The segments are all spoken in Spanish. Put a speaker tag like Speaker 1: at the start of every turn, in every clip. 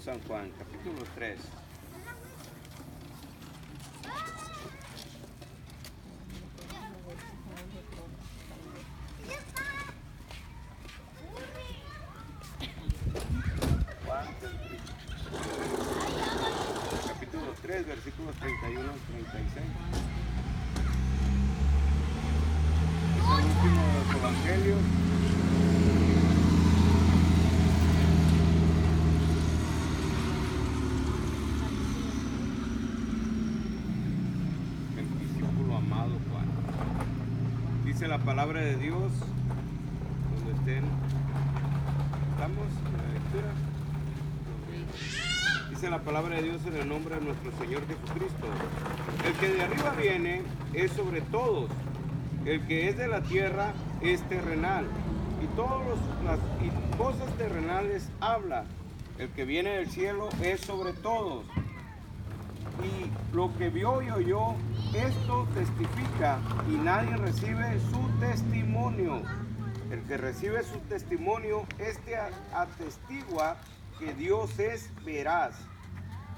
Speaker 1: San Juan, capítulo 3. Juan, capítulo 3, versículos 31 al 36. Es el último de los evangelios. Dice la palabra de Dios, donde estén, ¿estamos en la lectura? Dice la palabra de Dios en el nombre de nuestro Señor Jesucristo. El que de arriba viene es sobre todos, el que es de la tierra es terrenal, y todas las cosas terrenales habla. El que viene del cielo es sobre todos. Y lo que vio y oyó, esto testifica, y nadie recibe su testimonio. El que recibe su testimonio, este atestigua que Dios es veraz,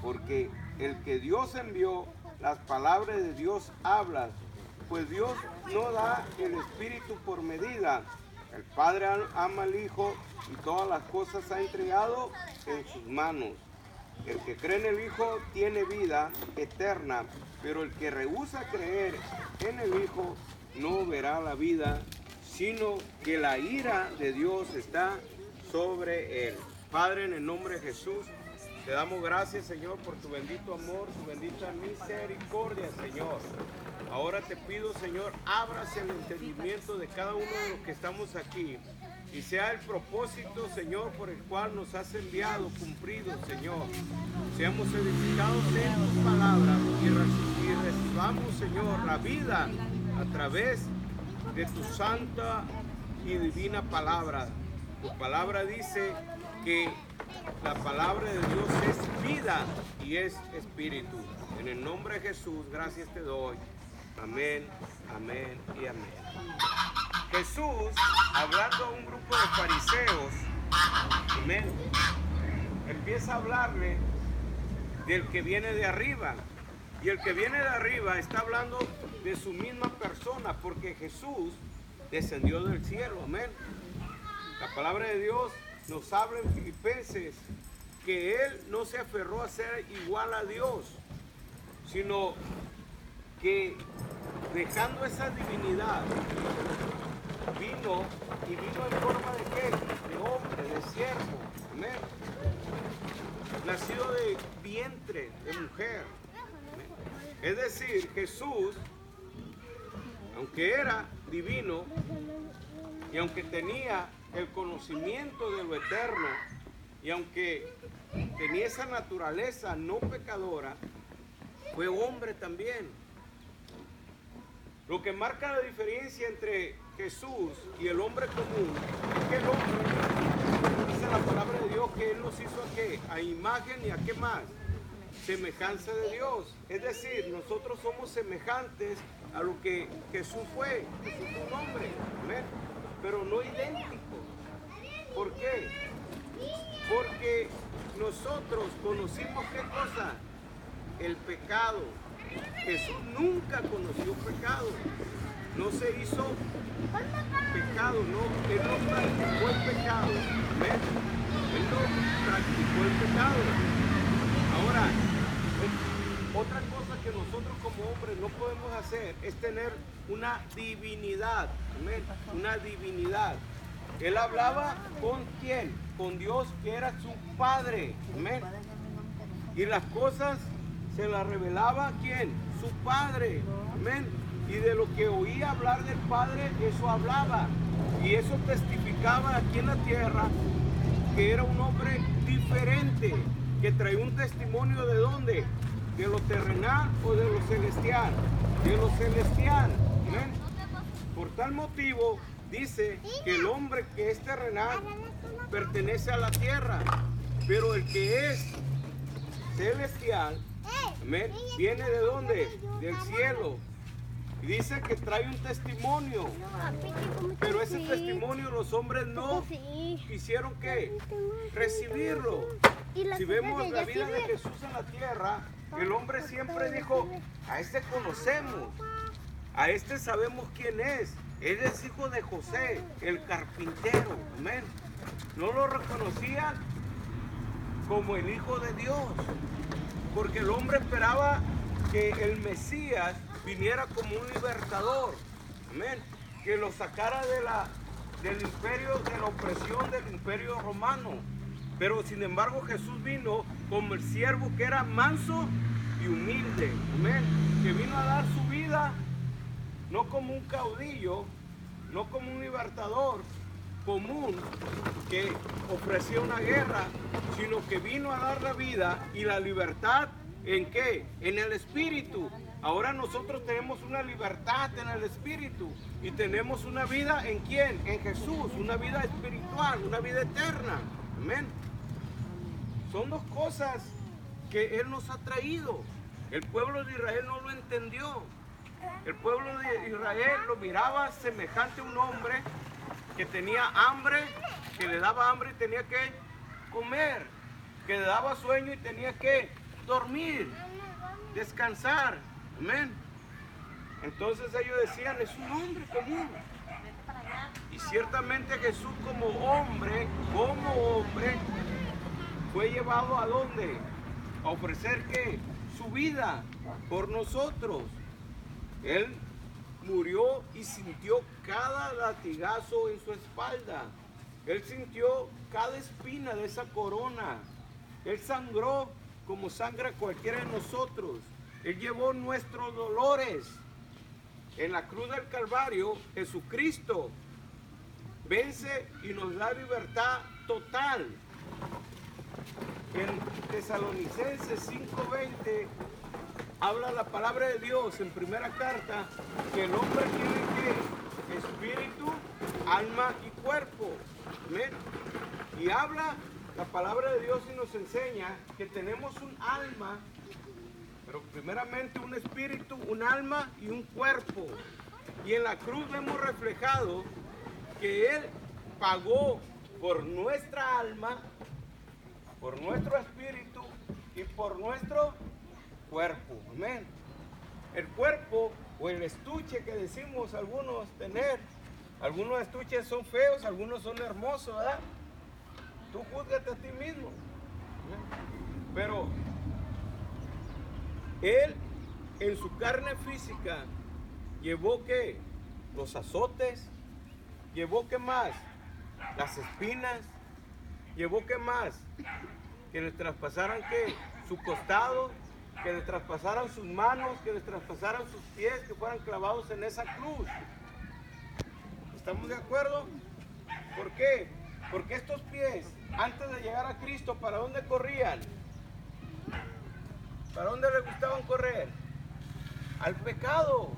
Speaker 1: porque el que Dios envió, las palabras de Dios habla, pues Dios no da el Espíritu por medida. El Padre ama al Hijo y todas las cosas ha entregado en sus manos. El que cree en el Hijo tiene vida eterna, pero el que rehúsa creer en el Hijo no verá la vida, sino que la ira de Dios está sobre él. Padre, en el nombre de Jesús, te damos gracias, Señor, por tu bendito amor, tu bendita misericordia, Señor. Ahora te pido, Señor, ábrase el entendimiento de cada uno de los que estamos aquí, y sea el propósito, Señor, por el cual nos has enviado, cumplido, Señor. Seamos edificados en tus palabras y recibamos, Señor, la vida a través de tu santa y divina palabra. Tu palabra dice que la palabra de Dios es vida y es espíritu. En el nombre de Jesús, gracias te doy. Amén, amén y amén. Jesús, hablando a un grupo de fariseos, amén, empieza a hablarle del que viene de arriba. Y el que viene de arriba está hablando de su misma persona, porque Jesús descendió del cielo, amén. La palabra de Dios nos habla en Filipenses que Él no se aferró a ser igual a Dios, sino que dejando esa divinidad, vino en forma de qué? De hombre, de siervo, amén. Nacido de vientre de mujer, amén. Es decir, Jesús, aunque era divino y aunque tenía el conocimiento de lo eterno y aunque tenía esa naturaleza no pecadora, fue hombre también. Lo que marca la diferencia entre Jesús y el hombre común es que el hombre, dice la palabra de Dios, que Él nos hizo a qué, a imagen y a qué más, semejanza de Dios. Es decir, nosotros somos semejantes a lo que Jesús fue. Jesús fue un hombre, ¿amén? Pero no idéntico. ¿Por qué? Porque nosotros conocimos ¿qué cosa? El pecado. Jesús nunca conoció pecado, no se hizo pecado, no, Él no practicó el pecado, ¿ves? Él no practicó el pecado. Ahora, otra cosa que nosotros como hombres no podemos hacer es tener una divinidad, ¿amén? Una divinidad. Él hablaba con ¿quién? Con Dios, que era su Padre, ¿amén? Y las cosas se las revelaba ¿quién? Su Padre, amén. Y de lo que oía hablar del Padre, eso hablaba. Y eso testificaba aquí en la tierra que era un hombre diferente, que traía un testimonio ¿de dónde? ¿De lo terrenal o de lo celestial? De lo celestial, amén. Por tal motivo, dice que el hombre que es terrenal pertenece a la tierra, pero el que es celestial, amén, viene ¿de dónde? Del cielo. Y dice que trae un testimonio. Pero ese testimonio los hombres no quisieron que recibirlo. Si vemos la vida de Jesús en la tierra, el hombre siempre dijo, a este conocemos, a este sabemos quién es. Él es hijo de José, el carpintero. Amén. No lo reconocían como el Hijo de Dios, porque el hombre esperaba que el Mesías viniera como un libertador. Amén. Que lo sacara del imperio, de la opresión del imperio romano. Pero sin embargo Jesús vino como el siervo que era manso y humilde. Amén. Que vino a dar su vida no como un caudillo, no como un libertador común que ofrecía una guerra, sino que vino a dar la vida y la libertad. ¿En qué? En el Espíritu. Ahora nosotros tenemos una libertad en el Espíritu y tenemos una vida ¿en quién? En Jesús, una vida espiritual, una vida eterna. Amén. Son dos cosas que Él nos ha traído. El pueblo de Israel no lo entendió. El pueblo de Israel lo miraba semejante a un hombre que tenía hambre, que le daba hambre y tenía que comer, que le daba sueño y tenía que dormir, descansar. Amén. Entonces ellos decían, es un hombre común. Y ciertamente Jesús como hombre, fue llevado ¿a dónde? A ofrecer ¿qué? Su vida por nosotros. Él murió y sintió cada latigazo en su espalda. Él sintió cada espina de esa corona. Él sangró como sangra cualquiera de nosotros. Él llevó nuestros dolores. En la cruz del Calvario, Jesucristo vence y nos da libertad total. En Tesalonicenses 5:20 habla la palabra de Dios en primera carta que el hombre tiene que espíritu, alma y cuerpo. Amén. Y habla la palabra de Dios y nos enseña que tenemos un alma, pero primeramente un espíritu, un alma y un cuerpo. Y en la cruz vemos reflejado que Él pagó por nuestra alma, por nuestro espíritu y por nuestro cuerpo. Amén. El cuerpo o el estuche que decimos algunos tener, algunos estuches son feos, algunos son hermosos, ¿verdad? Tú júzgate a ti mismo. ¿Amén? Pero Él en su carne física llevó ¿qué? Los azotes, llevó ¿qué más? Las espinas, llevó ¿qué más? Que le traspasaran ¿qué? Su costado, que le traspasaran sus manos, que le traspasaran sus pies, que fueran clavados en esa cruz. ¿Estamos de acuerdo? ¿Por qué? Porque estos pies, antes de llegar a Cristo, ¿para dónde corrían? ¿Para dónde les gustaban correr? Al pecado.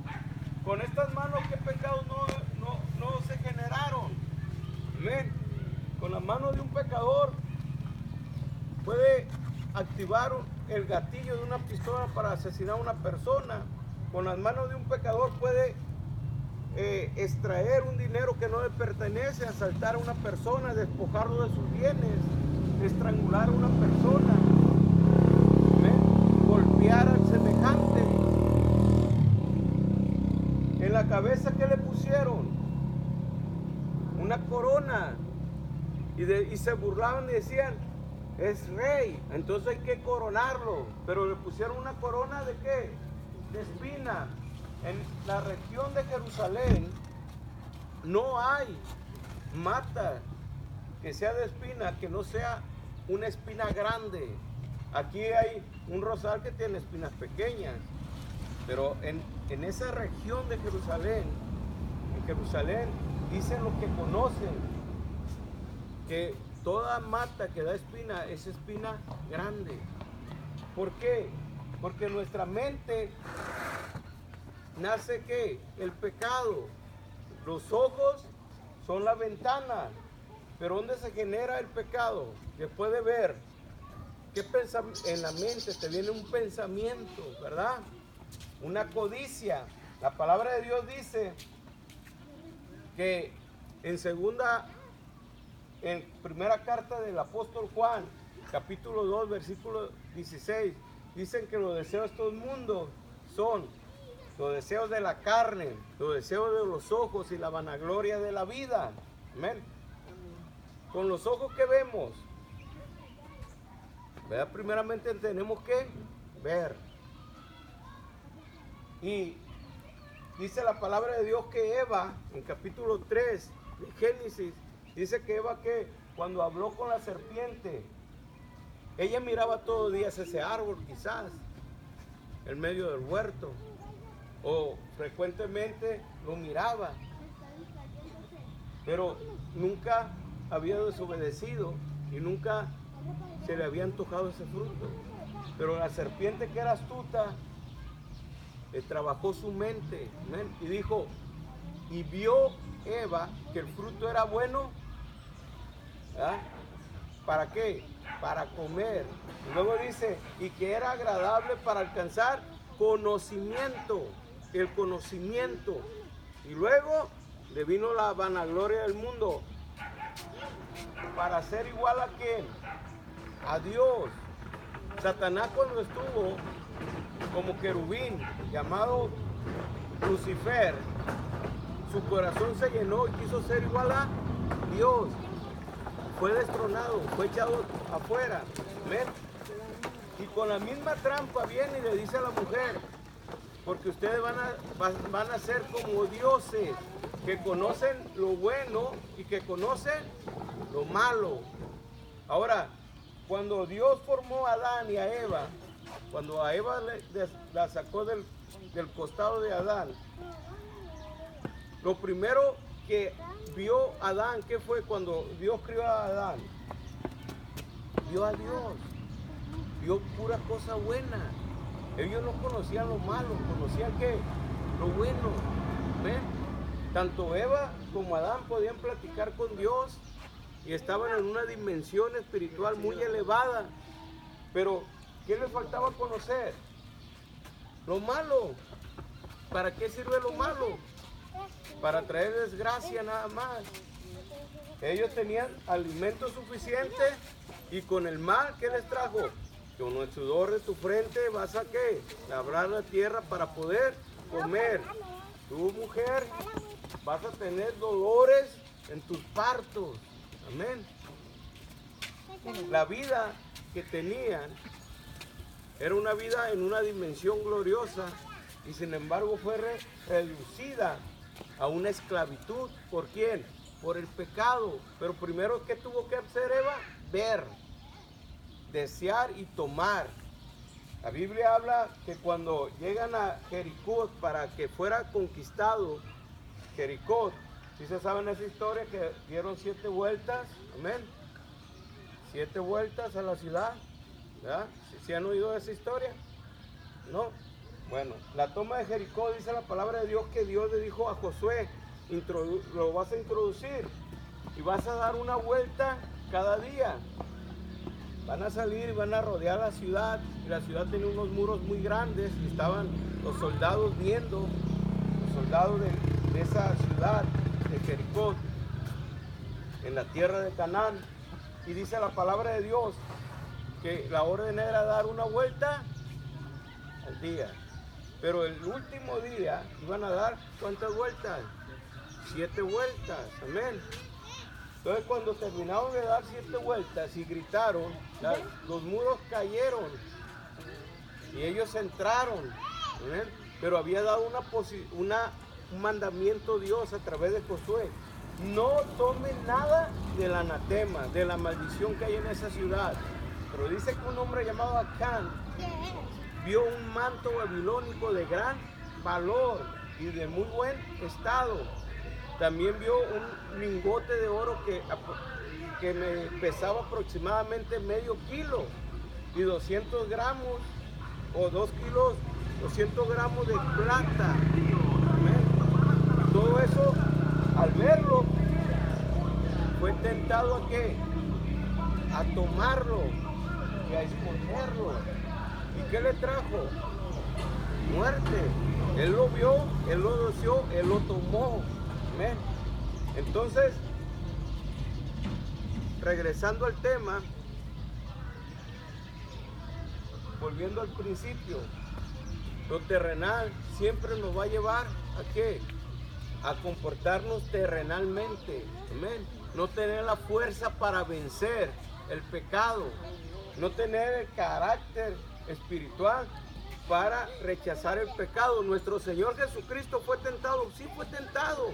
Speaker 1: Con estas manos, ¿qué pecados no se generaron? Amén. Con las manos de un pecador puede activar el gatillo de una pistola para asesinar a una persona. Con las manos de un pecador puede extraer un dinero que no le pertenece, asaltar a una persona, despojarlo de sus bienes, estrangular a una persona, ¿ven? Golpear al semejante. En la cabeza, ¿qué le pusieron? Una corona. Y se burlaban y decían, es rey, entonces hay que coronarlo. Pero le pusieron una corona ¿de qué? De espina. En la región de Jerusalén no hay mata que sea de espina, que no sea una espina grande. Aquí hay un rosal que tiene espinas pequeñas, pero en esa región de Jerusalén, en Jerusalén, dicen los que conocen que toda mata que da espina es espina grande. ¿Por qué? Porque nuestra mente nace ¿qué? El pecado. Los ojos son la ventana. Pero ¿dónde se genera el pecado? Después de ver, ¿qué en la mente te viene un pensamiento, verdad? Una codicia. La palabra de Dios dice que en primera carta del apóstol Juan, capítulo 2, versículo 16, dicen que los deseos de estos mundos son los deseos de la carne, los deseos de los ojos y la vanagloria de la vida. Amén. Con los ojos que vemos, ¿verdad? Primeramente tenemos que ver. Y dice la palabra de Dios que Eva, en capítulo 3 de Génesis, dice que Eva, que cuando habló con la serpiente, ella miraba todos los días ese árbol, quizás en medio del huerto, o frecuentemente lo miraba, pero nunca había desobedecido y nunca se le había antojado ese fruto. Pero la serpiente, que era astuta, trabajó su mente, ¿ven? Y dijo, y vio Eva que el fruto era bueno, ¿verdad? ¿Para qué? Para comer. Y luego dice, y que era agradable para alcanzar conocimiento, el conocimiento. Y luego le vino la vanagloria del mundo, para ser igual a ¿quién? A Dios. Satanás, cuando estuvo como querubín, llamado Lucifer, su corazón se llenó y quiso ser igual a Dios. Fue destronado, fue echado afuera. ¿Ven? Y con la misma trampa viene y le dice a la mujer, porque ustedes van a ser como dioses, que conocen lo bueno y que conocen lo malo. Ahora, cuando Dios formó a Adán y a Eva, cuando a Eva la sacó del costado de Adán, lo primero que vio Adán, ¿qué fue cuando Dios crió a Adán? Vio a Dios, vio pura cosa buena. Ellos no conocían lo malo, conocían que lo bueno. ¿Ven? Tanto Eva como Adán podían platicar con Dios y estaban en una dimensión espiritual muy elevada. Pero ¿qué les faltaba conocer? Lo malo. ¿Para qué sirve lo malo? Para traer desgracia nada más. Ellos tenían alimento suficiente y con el mal, ¿qué les trajo? Con el sudor de tu frente vas a ¿qué? Labrar la tierra para poder comer. Tu mujer vas a tener dolores en tus partos. Amén. La vida que tenían era una vida en una dimensión gloriosa y sin embargo fue reducida a una esclavitud. ¿Por quién? Por el pecado. Pero primero, ¿qué tuvo que hacer Eva? Ver, desear y tomar. La Biblia habla que cuando llegan a Jericó para que fuera conquistado Jericó, ¿sí se saben esa historia? Que dieron 7 vueltas, amén, 7 vueltas a la ciudad, ¿verdad? ¿Sí han oído esa historia? ¿No? Bueno, la toma de Jericó, dice la palabra de Dios que Dios le dijo a Josué, lo vas a introducir y vas a dar una vuelta cada día. Van a salir y van a rodear la ciudad, y la ciudad tenía unos muros muy grandes y estaban los soldados viendo, los soldados de esa ciudad de Jericó, en la tierra de Canaán. Y dice la palabra de Dios que la orden era dar una vuelta al día. Pero el último día iban a dar ¿cuántas vueltas? 7 vueltas, amén. Entonces cuando terminaron de dar 7 vueltas y gritaron, los muros cayeron y ellos entraron, ¿amén? Pero había dado un mandamiento Dios a través de Josué: no tomen nada del anatema, de la maldición que hay en esa ciudad. Pero dice que un hombre llamado Acán vio un manto babilónico de gran valor y de muy buen estado. También vio un lingote de oro que me pesaba aproximadamente medio kilo y 200 gramos o 2 kilos, 200 gramos de plata. ¿Amén? Todo eso, al verlo, fue tentado ¿a qué? A tomarlo y a esconderlo. ¿Y qué le trajo? muerte. Él lo vio, Él lo deseó, Él lo tomó. Amén. Entonces, regresando al tema, volviendo al principio, lo terrenal siempre nos va a llevar ¿a qué? A comportarnos terrenalmente. Amén. No tener la fuerza para vencer el pecado, no tener el carácter espiritual para rechazar el pecado. Nuestro Señor Jesucristo fue tentado, sí fue tentado,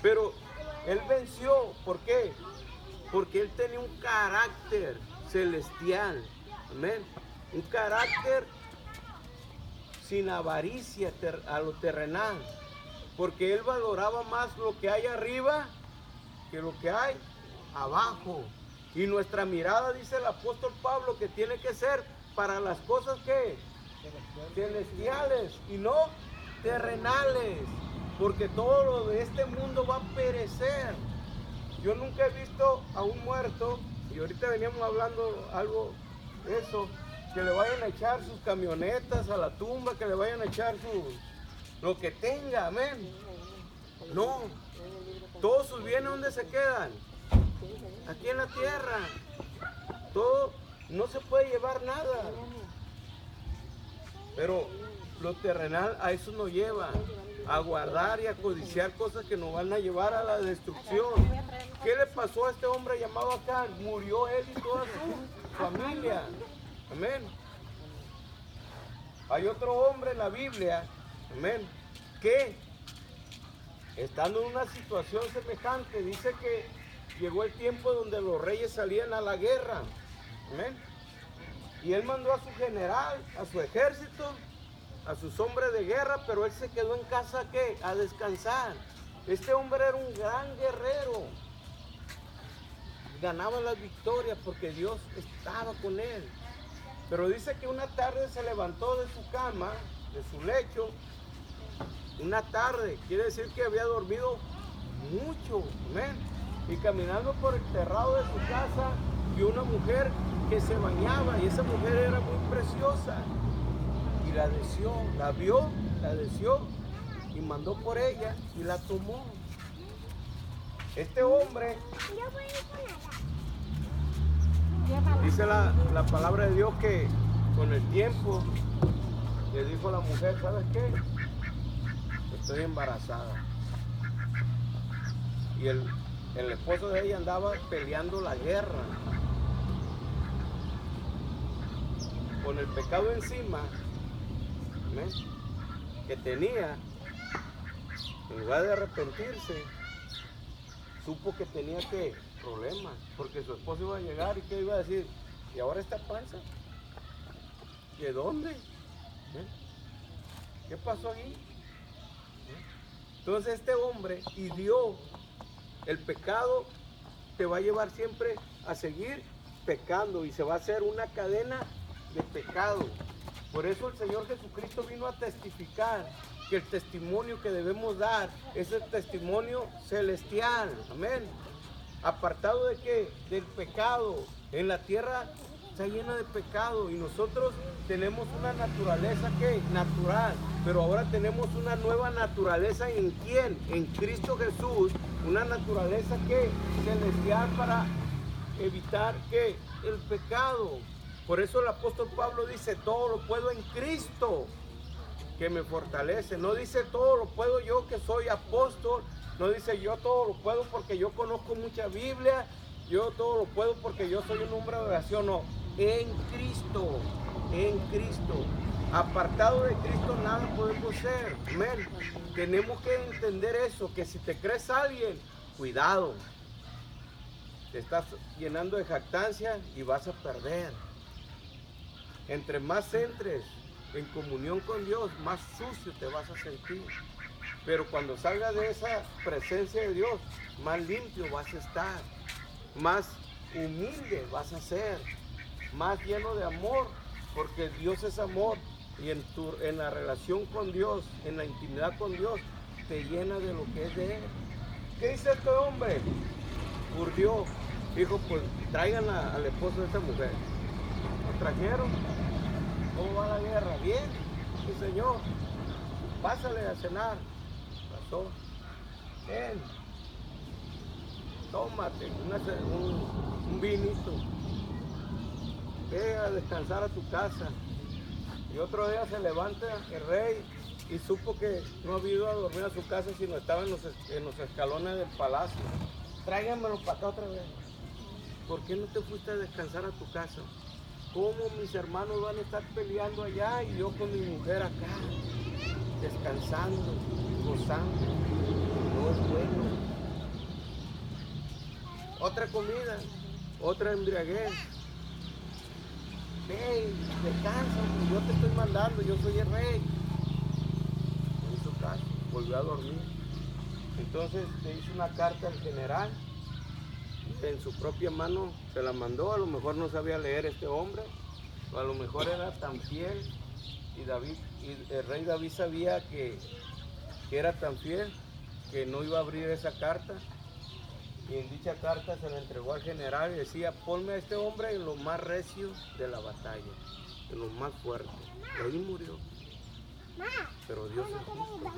Speaker 1: pero Él venció. ¿Por qué? Porque Él tenía un carácter celestial. Amén. Un carácter sin avaricia a lo terrenal, porque Él valoraba más lo que hay arriba que lo que hay abajo. Y nuestra mirada, dice el apóstol Pablo, que tiene que ser para las cosas que celestiales y no terrenales, porque todo lo de este mundo va a perecer. Yo nunca he visto a un muerto, y ahorita veníamos hablando algo de eso, que le vayan a echar sus camionetas a la tumba, que le vayan a echar lo que tenga. Amén. No, todos sus bienes, ¿dónde se quedan? Aquí en la tierra. Todo, no se puede llevar nada. Pero lo terrenal a eso nos lleva, a guardar y a codiciar cosas que nos van a llevar a la destrucción. ¿Qué le pasó a este hombre llamado Acán? Murió él y toda su familia. Amén. Hay otro hombre en la Biblia, amén, que estando en una situación semejante, dice que llegó el tiempo donde los reyes salían a la guerra. Amén. Y él mandó a su general, a su ejército, a sus hombres de guerra, pero él se quedó en casa, ¿qué? A descansar. Este hombre era un gran guerrero. Ganaba las victorias porque Dios estaba con él. Pero dice que una tarde se levantó de su cama, de su lecho. Una tarde, quiere decir que había dormido mucho. Amén. Y caminando por el terrado de su casa, vio una mujer que se bañaba, y esa mujer era muy preciosa. Y la deseó, la vio, la deseó, y mandó por ella y la tomó. Este hombre, dice la palabra de Dios que con el tiempo le dijo a la mujer, ¿sabes qué? Estoy embarazada. Y el esposo de ella andaba peleando la guerra. Con el pecado encima, ¿ves? Que tenía, en lugar de arrepentirse, supo que tenía que problemas, porque su esposo iba a llegar y que iba a decir, ¿y ahora esta panza? ¿De dónde? ¿Qué pasó ahí? Entonces este hombre hirió. El pecado te va a llevar siempre a seguir pecando y se va a hacer una cadena de pecado. Por eso el Señor Jesucristo vino a testificar que el testimonio que debemos dar es el testimonio celestial. Amén. Apartado de qué? Del pecado. En la tierra está llena de pecado y nosotros tenemos una naturaleza que natural, pero ahora tenemos una nueva naturaleza. ¿En quién? En Cristo Jesús. Una naturaleza que celestial para evitar que el pecado. Por eso el apóstol Pablo dice, todo lo puedo en Cristo que me fortalece. No dice todo lo puedo yo que soy apóstol. No dice yo todo lo puedo porque yo conozco mucha Biblia. Yo todo lo puedo porque yo soy un hombre de oración. No, en Cristo, en Cristo. Apartado de Cristo nada podemos ser. Amén. Tenemos que entender eso, que si te crees alguien, cuidado. Te estás llenando de jactancia y vas a perder. Entre más entres en comunión con Dios, más sucio te vas a sentir. Pero cuando salgas de esa presencia de Dios, más limpio vas a estar, más humilde vas a ser, más lleno de amor, porque Dios es amor. Y en la relación con Dios, en la intimidad con Dios, te llena de lo que es de Él. ¿Qué dice este hombre? Urdió. Dijo, pues traigan al esposo de esta mujer. Lo trajeron. ¿Cómo va la guerra? Bien. mi señor, pásale a cenar. Pasó, ven, tómate un vinito, ve a descansar a tu casa. Y otro día se levanta el rey y supo que no había ido a dormir a su casa, sino estaba en los escalones del palacio. Tráiganmelo para acá otra vez. ¿Por qué no te fuiste a descansar a tu casa? ¿Cómo mis hermanos van a estar peleando allá y yo con mi mujer acá, descansando, gozando? No es bueno. Otra comida, otra embriaguez. Ve, descansa, yo te estoy mandando, yo soy el rey. No hizo caso, volvió a dormir. Entonces le hizo una carta al general, en su propia mano se la mandó. A lo mejor no sabía leer este hombre, o a lo mejor era tan fiel, y el rey David sabía que era tan fiel que no iba a abrir esa carta. Y en dicha carta se la entregó al general y decía: ponme a este hombre en lo más recio de la batalla, en lo más fuerte. Y ahí murió. Pero Dios es justo.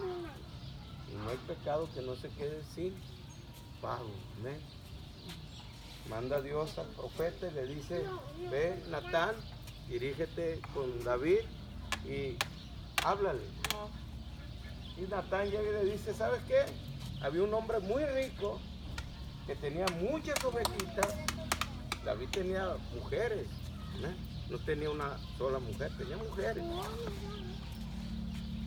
Speaker 1: Y no hay pecado que no se quede sin pago. Amén. Manda a Dios al profeta y le dice: ve, Natán, dirígete con David y háblale. Y Natán llega y le dice: ¿sabes qué? Había un hombre muy rico que tenía muchas ovejitas. David tenía mujeres, ¿no? No tenía una sola mujer, tenía mujeres.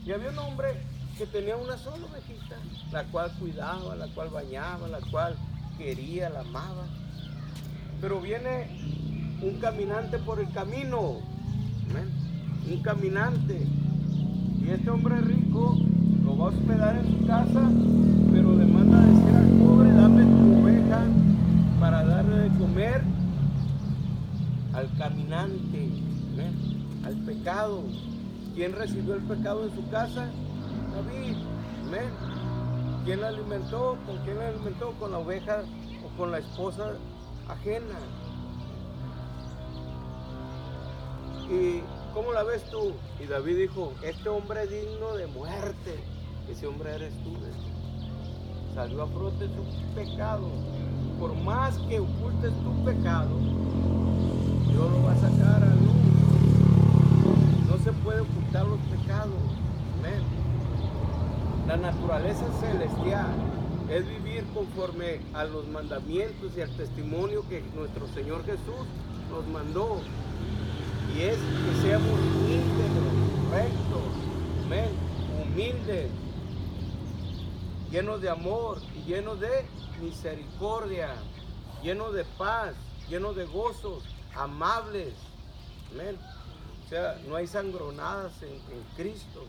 Speaker 1: Y había un hombre que tenía una sola ovejita, la cual cuidaba, la cual bañaba, la cual quería, la amaba. Pero viene un caminante por el camino, un caminante, y este hombre rico lo va a hospedar en su casa, pero le manda a decir al pobre: dame tu oveja para darle de comer al caminante, al pecado. ¿Quién recibió el pecado en su casa? David. ¿Quién la alimentó? ¿Con quién la alimentó? Con la oveja o con la esposa ajena. ¿Y cómo la ves tú? Y David dijo: este hombre es digno de muerte. Ese hombre eres tú. Salió a flote su pecado. Por más que ocultes tu pecado, Dios lo va a sacar a luz. No se puede ocultar los pecados. Amén. La naturaleza celestial es vivir conforme a los mandamientos y al testimonio que nuestro Señor Jesús nos mandó. Y es que seamos íntegros, rectos, amén, humildes, llenos de amor y llenos de misericordia, llenos de paz, llenos de gozos, amables. Amén. O sea, no hay sangronadas en Cristo.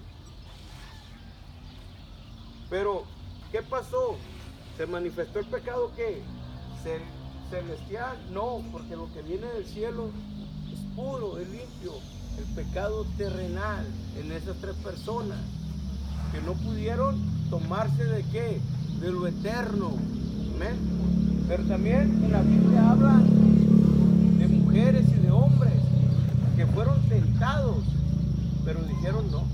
Speaker 1: Pero, ¿qué pasó? ¿Se manifestó el pecado qué? ¿Celestial? No, porque lo que viene del cielo es puro, es limpio. El pecado terrenal en esas tres personas que no pudieron tomarse de qué, de lo eterno. Amén. Pero también en la Biblia habla de mujeres y de hombres que fueron tentados, pero dijeron no.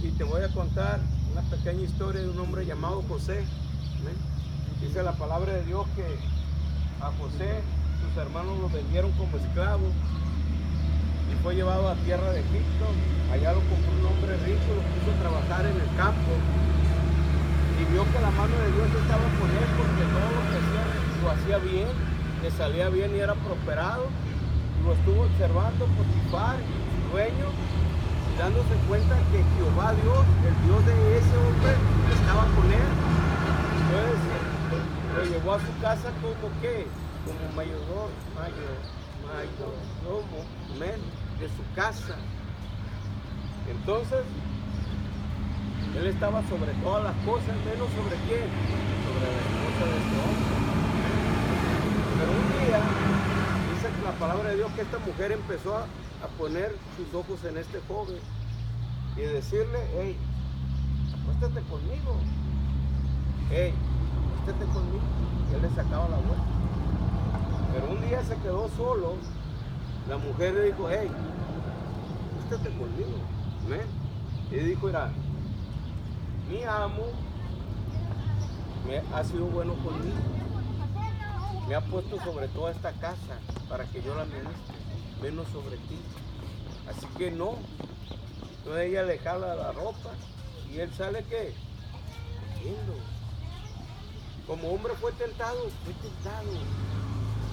Speaker 1: Y te voy a contar una pequeña historia de un hombre llamado José. Amén. Dice la palabra de Dios que a José sus hermanos lo vendieron como esclavo y fue llevado a tierra de Egipto. Allá lo compró un hombre rico, lo puso a trabajar en el campo y vio que la mano de Dios estaba con él, porque todo lo que hacía lo hacía bien, le salía bien y era prosperado. Y lo estuvo observando Potifar, su dueño, y dándose cuenta que Jehová Dios, el Dios de ese hombre, estaba con él. Entonces lo llevó a su casa como ¿qué? Como mayordomo, amén, de su casa. Entonces él estaba sobre todas las cosas, menos sobre quién, sobre la esposa de este hombre. Pero un día dice que la palabra de Dios que esta mujer empezó a poner sus ojos en este joven y decirle: hey, acuéstate conmigo, hey, acuéstate conmigo. Y él le sacaba la vuelta. Pero un día se quedó solo. La mujer le dijo: hey, acuéstate conmigo. Amén. Y dijo, mira, mi amo ha sido bueno conmigo. Me ha puesto sobre toda esta casa para que yo la ministre, menos sobre ti. Así que no. Entonces ella le jala la ropa y él sale, ¿qué? Viendo. Como hombre fue tentado,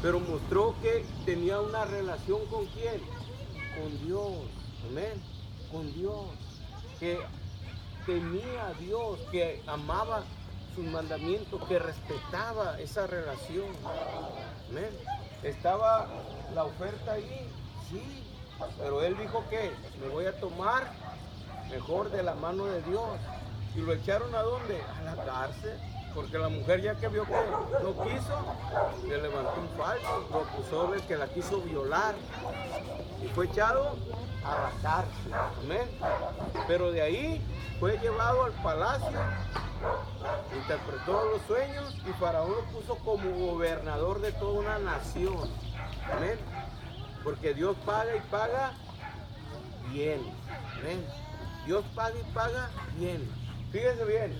Speaker 1: pero mostró que tenía una relación con quién, con Dios, amén, con Dios, que temía a Dios, que amaba sus mandamientos, que respetaba esa relación, amén. Estaba la oferta ahí, sí, pero él dijo que me voy a tomar mejor de la mano de Dios. ¿Y lo echaron a dónde? A la cárcel. Porque la mujer, ya que vio que no quiso, le levantó un falso, lo acusó de que la quiso violar y fue echado a la cárcel. Amén. Pero de ahí fue llevado al palacio, interpretó los sueños y Faraón lo puso como gobernador de toda una nación. Amén. Porque Dios paga y paga bien. Amén. Dios paga y paga bien. Fíjese bien,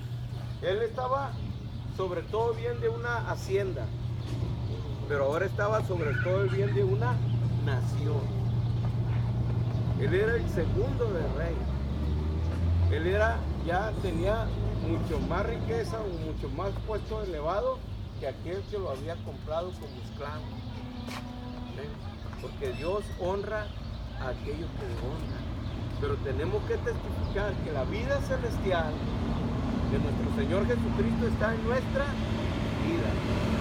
Speaker 1: él estaba sobre todo bien de una hacienda, pero ahora estaba sobre todo el bien de una nación. Él era el segundo del rey. Él ya tenía mucho más riqueza, mucho más puesto elevado que aquel que lo había comprado como esclavo. ¿Ven? Porque Dios honra a aquellos que le honran. Pero tenemos que testificar que la vida celestial de nuestro Señor Jesucristo está en nuestra vida.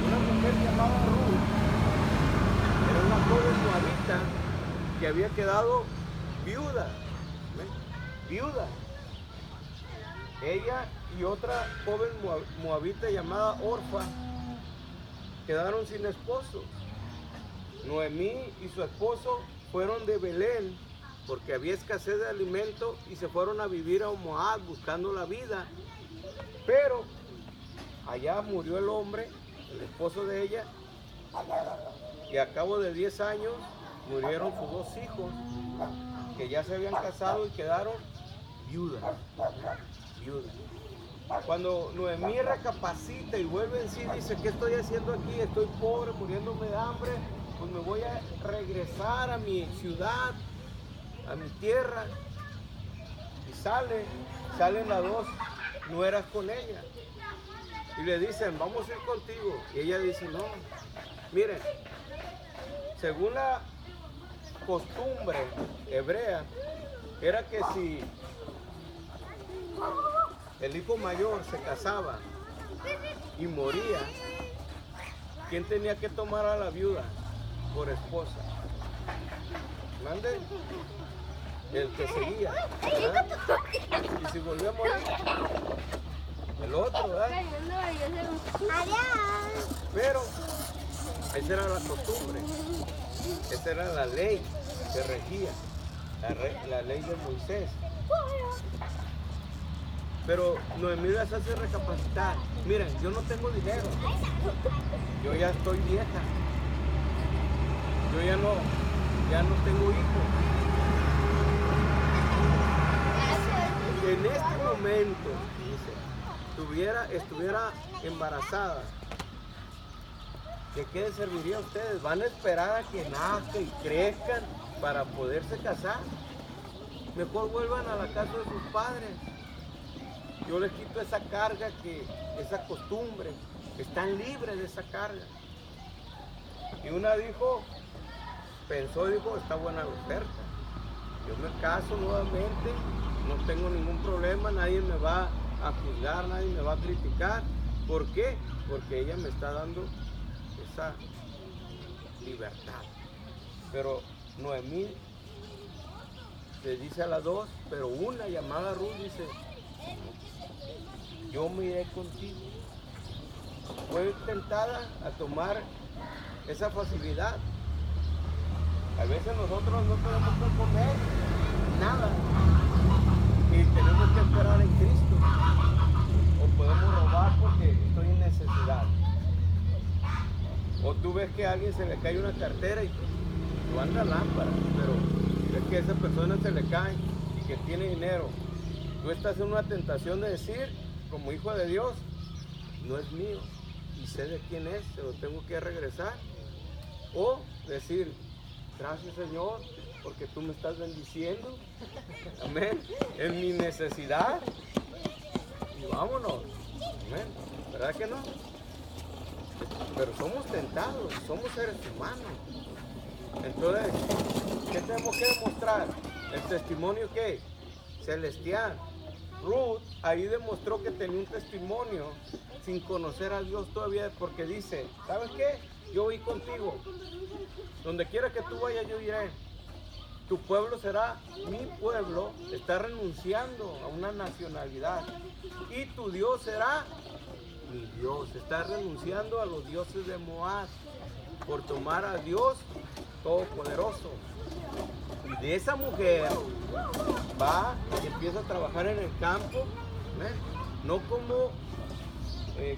Speaker 1: Una mujer llamada Ruth era una joven moabita que había quedado viuda. ¿Ven? Viuda. Ella y otra joven moabita llamada Orfa quedaron sin esposo. Noemí y su esposo fueron de Belén porque había escasez de alimento y se fueron a vivir a Moab buscando la vida. Pero allá murió el hombre, el esposo de ella, y a cabo de 10 años murieron sus 2 hijos que ya se habían casado y quedaron viudas. Cuando Noemí recapacita y vuelve en sí, dice, ¿qué estoy haciendo aquí? Estoy pobre, muriéndome de hambre, pues me voy a regresar a mi ciudad, a mi tierra. Y salen las 2 nueras con ella. Y le dicen, vamos a ir contigo. Y ella dice, no, miren, según la costumbre hebrea, era que si el hijo mayor se casaba y moría, ¿quién tenía que tomar a la viuda por esposa? ¿Mande? El que seguía, ¿verdad? Y si volvió a morir, el otro, ¿verdad? Pero esa era la costumbre, esa era la ley que regía, la ley de Moisés. Pero Noemí las hace recapacitar. Miren, yo no tengo dinero, yo ya estoy vieja, yo ya no tengo hijos. En este momento, dice, estuviera embarazada, ¿de qué les serviría a ustedes? ¿Van a esperar a que nazcan y crezcan para poderse casar? Mejor vuelvan a la casa de sus padres. Yo les quito esa carga, esa costumbre, están libres de esa carga. Y una pensó, está buena la oferta. Yo me caso nuevamente, no tengo ningún problema, nadie me va a juzgar, nadie me va a criticar. ¿Por qué? Porque ella me está dando esa libertad. Pero Noemí le dice a las 2, pero una llamada Ruth dice, yo me iré contigo. Fue tentada a tomar esa facilidad. A veces nosotros no tenemos que comer nada y tenemos que esperar en Cristo. O podemos robar porque estoy en necesidad. O tú ves que a alguien se le cae una cartera y tú andas lámpara, pero es que a esa persona se le cae y que tiene dinero. Tú estás en una tentación de decir, como hijo de Dios, no es mío y sé de quién es, se lo tengo que regresar. O decir, gracias Señor, porque tú me estás bendiciendo, amén, en mi necesidad, y vámonos, amén, ¿verdad que no? Pero somos tentados, somos seres humanos. Entonces, ¿qué tenemos que demostrar? El testimonio, ¿qué? Celestial. Ruth ahí demostró que tenía un testimonio sin conocer a Dios todavía, porque dice, ¿sabes qué? Yo voy contigo. Donde quiera que tú vayas, yo iré. Tu pueblo será mi pueblo. Está renunciando a una nacionalidad. Y tu Dios será mi Dios. Está renunciando a los dioses de Moab por tomar a Dios Todopoderoso. Y de esa mujer va y empieza a trabajar en el campo, ¿eh? No como,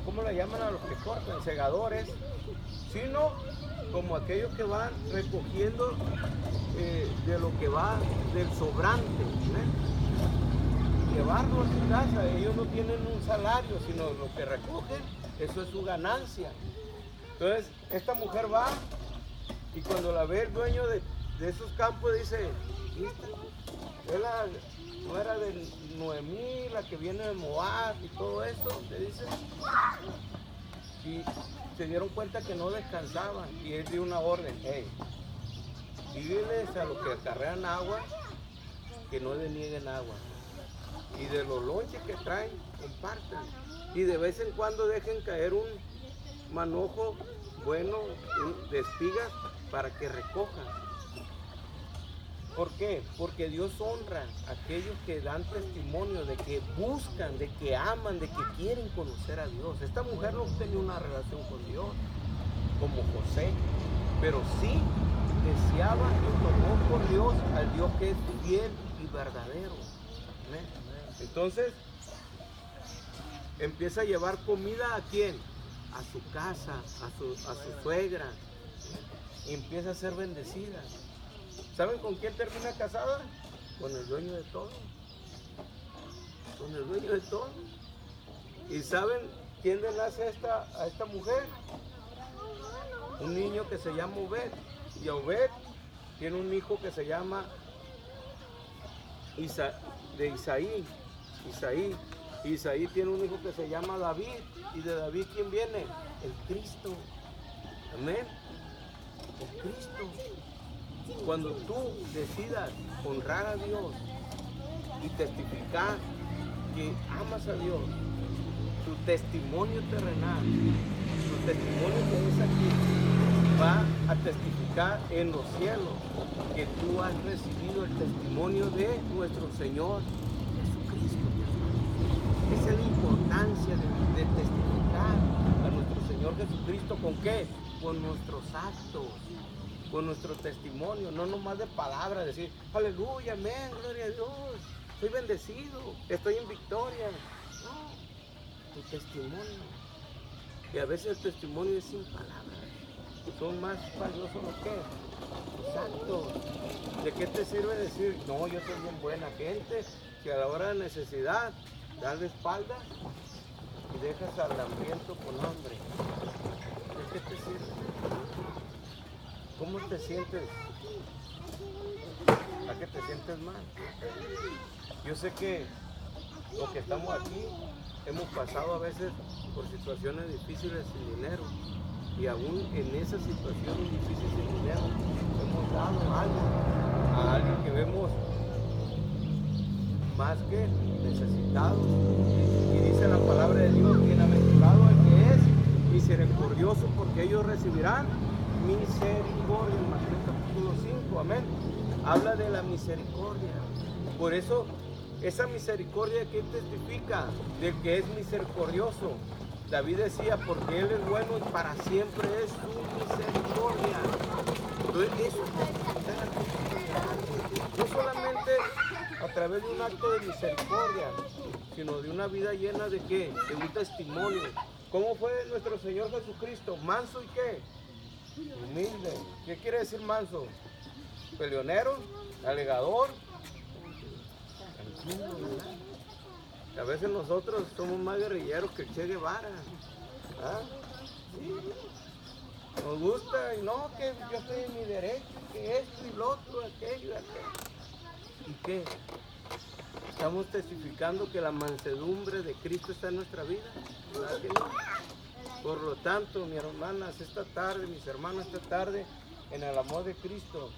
Speaker 1: ¿cómo le llaman a los que cortan? Segadores, sino como aquellos que van recogiendo de lo que va del sobrante, ¿eh? Llevarlo a su casa. Ellos no tienen un salario, sino lo que recogen, eso es su ganancia. Entonces, esta mujer va y cuando la ve el dueño de esos campos dice, no era de Noemí, la que viene de Moab y todo eso, le dice. Y se dieron cuenta que no descansaban y él dio una orden, hey, díganles a los que acarrean agua que no denieguen agua. Y de los lonches que traen, compartan. Y de vez en cuando dejen caer un manojo bueno de espigas para que recojan. ¿Por qué? Porque Dios honra a aquellos que dan testimonio de que buscan, de que aman, de que quieren conocer a Dios. Esta mujer no tenía una relación con Dios, como José, pero sí deseaba y tomó por Dios al Dios que es fiel y verdadero. ¿Amén? Entonces, empieza a llevar comida ¿a quién? A su casa, a su suegra. Y empieza a ser bendecida. ¿Saben con quién termina casada? Con el dueño de todo. Con el dueño de todo. ¿Y saben quién le nace a esta mujer? Un niño que se llama Obed. Y Obed tiene un hijo que se llama Isaí. Isaí tiene un hijo que se llama David. ¿Y de David quién viene? El Cristo. Amén. El Cristo. Cuando tú decidas honrar a Dios y testificar que amas a Dios, tu testimonio terrenal, tu testimonio que es aquí, va a testificar en los cielos que tú has recibido el testimonio de nuestro Señor Jesucristo. Esa es la importancia de testificar a nuestro Señor Jesucristo. ¿Con qué? Con nuestros actos, con nuestro testimonio, no nomás de palabras, decir, aleluya, amén, gloria a Dios, soy bendecido, estoy en victoria. No, tu testimonio. Y a veces el testimonio es sin palabras, son más valiosos los que tus actos. ¿De qué te sirve decir, no, yo soy bien buena gente, que a la hora de necesidad das la espalda y dejas al hambriento con hambre? ¿De qué te sirve? ¿Cómo te sientes? ¿A qué te sientes mal? Yo sé que los que estamos aquí hemos pasado a veces por situaciones difíciles sin dinero. Y aún en esas situaciones difíciles sin dinero hemos dado algo a alguien que vemos más que necesitado. Y dice la palabra de Dios, bienaventurado el que es misericordioso, porque ellos recibirán misericordia. En Mateo capítulo 5, amén. Habla de la misericordia. Por eso, esa misericordia que testifica de que es misericordioso. David decía, porque Él es bueno y para siempre es su misericordia. Entonces, eso no solamente a través de un acto de misericordia, sino de una vida llena de ¿qué? De un testimonio. ¿Cómo fue nuestro Señor Jesucristo? Manso y ¿qué? Humilde. ¿Qué quiere decir manso? peleonero, alegador. Tranquilo, ¿verdad? A veces nosotros somos más guerrilleros que el Che Guevara. ¿Ah? Sí. Nos gusta, y no, que yo estoy en mi derecho, que esto y lo otro, aquello y aquello. ¿Y qué? ¿Estamos testificando que la mansedumbre de Cristo está en nuestra vida? ¿Verdad que no? Por lo tanto, mis hermanas, esta tarde, mis hermanos, esta tarde, en el amor de Cristo,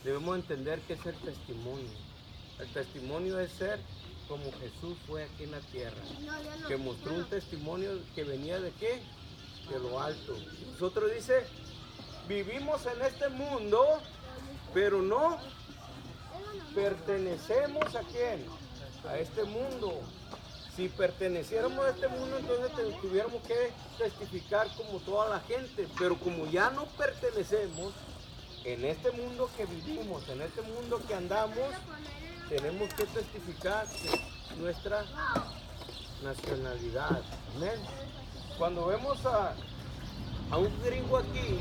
Speaker 1: debemos entender que es el testimonio. El testimonio es ser como Jesús fue aquí en la tierra, que mostró un testimonio que venía de ¿qué? De lo alto. Nosotros dice, vivimos en este mundo, pero no pertenecemos ¿a quién? A este mundo. Si perteneciéramos a este mundo, entonces tuviéramos que testificar como toda la gente, pero como ya no pertenecemos, en este mundo que vivimos, en este mundo que andamos, tenemos que testificar nuestra nacionalidad. ¿Amén? Cuando vemos a un gringo aquí,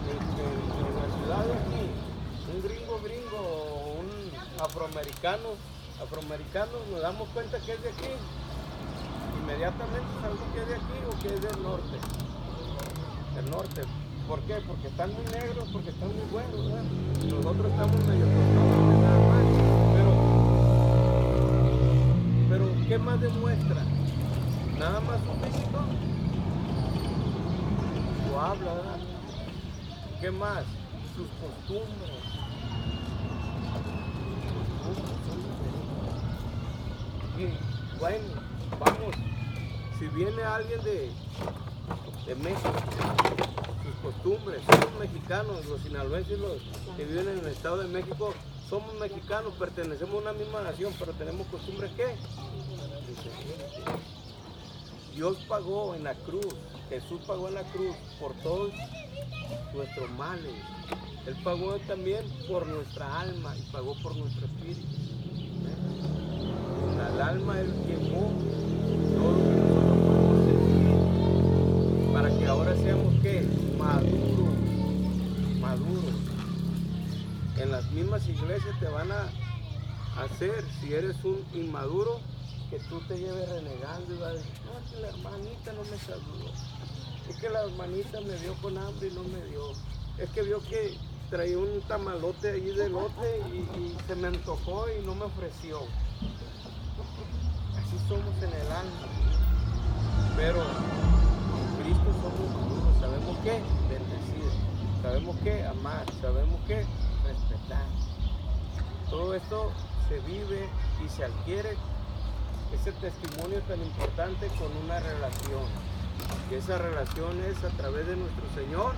Speaker 1: en la ciudad de aquí, un gringo, un afroamericano, nos damos cuenta que es de aquí. Inmediatamente sabemos que es de aquí o que es del norte. Del norte. ¿Por qué? Porque están muy negros, porque están muy buenos, ¿verdad? Nosotros estamos medio tostados, nada más. Pero, ¿qué más demuestra? Nada más su físico, su habla, ¿verdad? ¿Qué más? Sus costumbres. Y bueno, vamos, si viene alguien de México, sus costumbres, somos mexicanos, los sinaloenses, los que viven en el Estado de México, somos mexicanos, pertenecemos a una misma nación, pero tenemos costumbres ¿qué? Dios pagó en la cruz, Jesús pagó en la cruz por todos nuestros males. Él pagó también por nuestra alma y pagó por nuestro espíritu. Al alma Él quemó todo lo que nosotros podemos sentir para que ahora seamos ¿qué? Maduros. En las mismas iglesias te van a hacer, si eres un inmaduro, que tú te lleves renegando y vas a decir, no, es que la hermanita no me saludó, es que la hermanita me vio con hambre y no me dio, es que vio que traía un tamalote ahí de elote y se me antojó y no me ofreció. Así somos en el alma, pero en Cristo somos maduros, sabemos qué, bendecir, sabemos qué, amar, sabemos qué, respetar. Todo esto se vive y se adquiere ese testimonio tan importante con una relación. Y esa relación es a través de nuestro Señor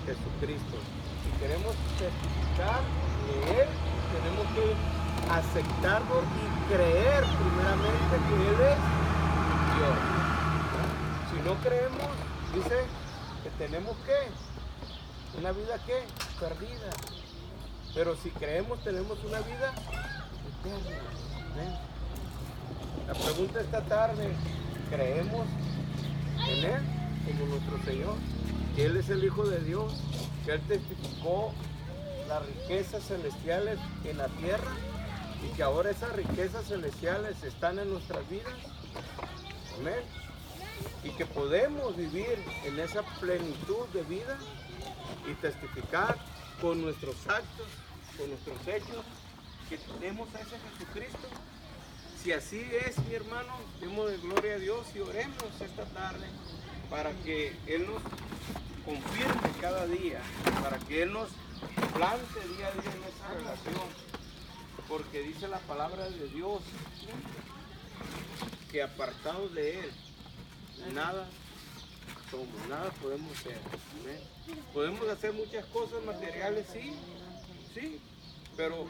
Speaker 1: Jesucristo. Si queremos testificar de Él, tenemos que aceptarlo y creer primeramente que Él es Dios. Si no creemos, dice que tenemos que, una vida que, perdida. Pero si creemos, tenemos una vida eterna. La pregunta esta tarde, ¿creemos en Él como nuestro Señor? Que Él es el Hijo de Dios, que Él testificó las riquezas celestiales en la tierra y que ahora esas riquezas celestiales están en nuestras vidas. Amén. Y que podemos vivir en esa plenitud de vida y testificar con nuestros actos, con nuestros hechos, que tenemos a ese Jesucristo. Si así es, mi hermano, demos gloria a Dios y oremos esta tarde para que Él nos confirme cada día, para que Él nos plante día a día en esa relación, porque dice la palabra de Dios que apartados de Él, nada somos, nada podemos ser. ¿Sí? Podemos hacer muchas cosas materiales, sí, pero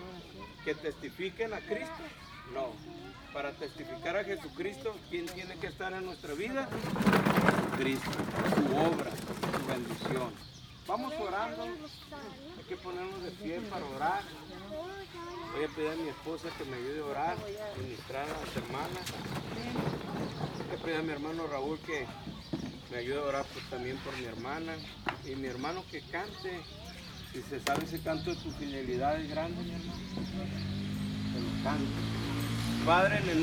Speaker 1: que testifiquen a Cristo, no. Para testificar a Jesucristo, ¿quién tiene que estar en nuestra vida? Cristo, su obra, su bendición. Vamos orando, hay que ponernos de pie para orar. Voy a pedir a mi esposa que me ayude a orar, ministrar a las hermanas. Voy a pedir a mi hermano Raúl que me ayude a orar también por mi hermana. Y mi hermano que cante Si se sabe ese canto de tu fidelidad es grande, mi hermano. Te lo canto. Padre, en el